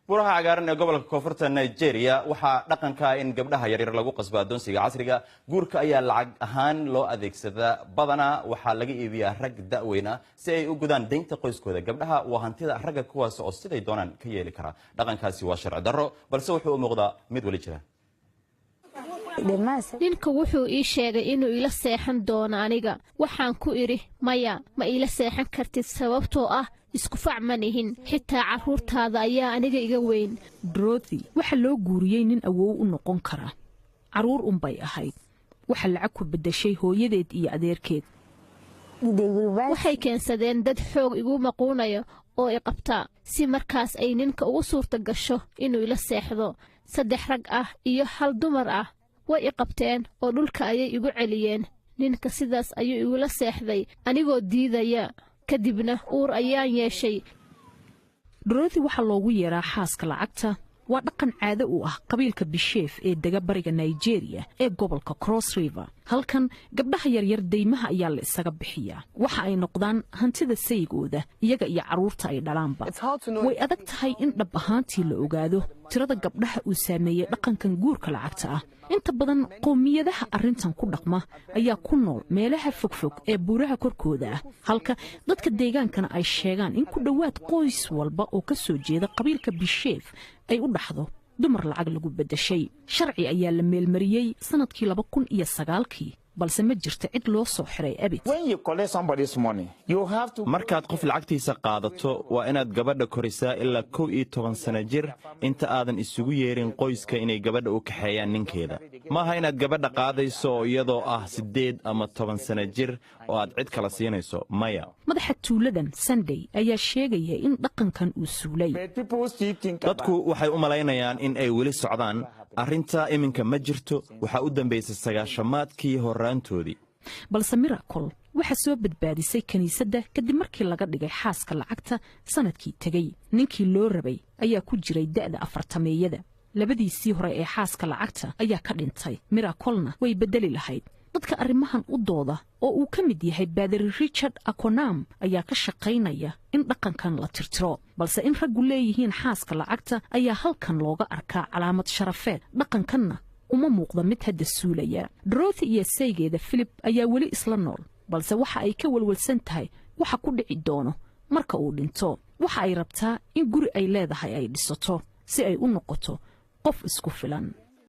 buraha cagaaran ee gobolka koonfurta Nigeria waxa dhaqanka in gabdhaha yaryar lagu qasbo adoonsiga casriga guurka ayaa lacag ahaan loo adeegsadaa badana waxa laga iibiyaa rag da'weyna si ay u gudaan deynta qoyskooda gabdhaha waa hantida ragga kuwaas oo siday doonaan ka yeeli kara dhaqankaasi waa sharci darro balse wuxuu u muuqdaa mid wali jira ninka wuxuu ii sheegay inuu ila seexan doono aniga waxaan ku iri maya ma ila seexan kartid sababtoo ah isku fac ma nihin xitaa caruurtaada ayaa aniga iga weyn. Dorothy waxa loo guuriyay nin awow u noqon kara caruur bay ahayd waxa lacag ku bedeshay hooyadeed iyo adeerkeed. waxay keensadeen dad xoog igu maquunayo oo i qabta si markaas ay ninka ugu suurta gasho inuu ila seexdo 3 rag ah iyo 1 dumar ah way i qabteen oo dhulka ayay igu celiyeen ninka sidaas ayuu igula seexday anigoo diidaya kadibna uur ayaan yeeshay. Dorothy waxa loogu yeeraa xaaska lacagta waa dhaqan caado u ah qabiilka Bisheef ee daga bariga Nigeria ee gobolka Cross River. halkan gabdhaha yaryar deymaha ayaa la isaga bixiyaa waxa ay noqdaan hantida saygooda iyaga iyo caruurta ay dhalaanba. way adag tahay in dhab ahaantii la ogaado tirada gabdhaha uu saameeyay dhaqankan guurka lacagta ah. inta badan qoomiyadaha arrintan ku dhaqma ayaa ku nool meelaha fogfog ee buuraha korkooda ah halka dadka deegaankana ay sheegaan in ku dhawaad qoys walba oo ka soo jeeda qabiilka Bisheef ay u dhaxdo dumar lacag lagu bedeshay. sharci ayaa la meelmariyay sanadkii 2009 balse ma jirto cid loo soo xiray abid. markaad qof lacagtiisa qaadato waa inaad gabadha korisaa ilaa 12 sano jir inta aadan isugu yeerin qoyska inay gabadha u kaxeeyaan ninkeeda. maaha inaad gabadha qaadayso iyadoo ah 8 ama 10 sano jir oo aad cid kala siinayso maya. madaxa tuuladan Sunday ayaa sheegaya in dhaqankan uu suulay. dadku waxay u malaynayaan in ay weli socdaan arrinta iminka ma jirto waxa u dambeysay 9-maadkii horaantoodii. balse Miracle waxa soo badbaadisay kaniisadda kadib markii laga dhigay xaaska lacagta sanadkii tagay. ninkii loo rabay ayaa ku jiray da'da 40meeyada. labadiisii hore ee xaaska lacagta ayaa ka dhintay. Miracle-na way bedeli lahayd. dadka arrimahan u dooda oo uu ka mid yahay Baadari Richard Akonam ayaa ka shaqaynaya in dhaqankan la tirtiro balse in raggu leeyihiin xaaska lacagta ayaa halkan looga arkaa calaamad sharafeed. dhaqankanna uma muuqda mid hadda suulaya. Dorothy iyo saygeeda Philip ayaa weli isla nool balse waxa ay ka walwalsan tahay waxa ku dhici doono marka uu dhinto. waxa ay rabtaa in guri ay leedahay ay dhisato si ay u noqoto qof isku filan.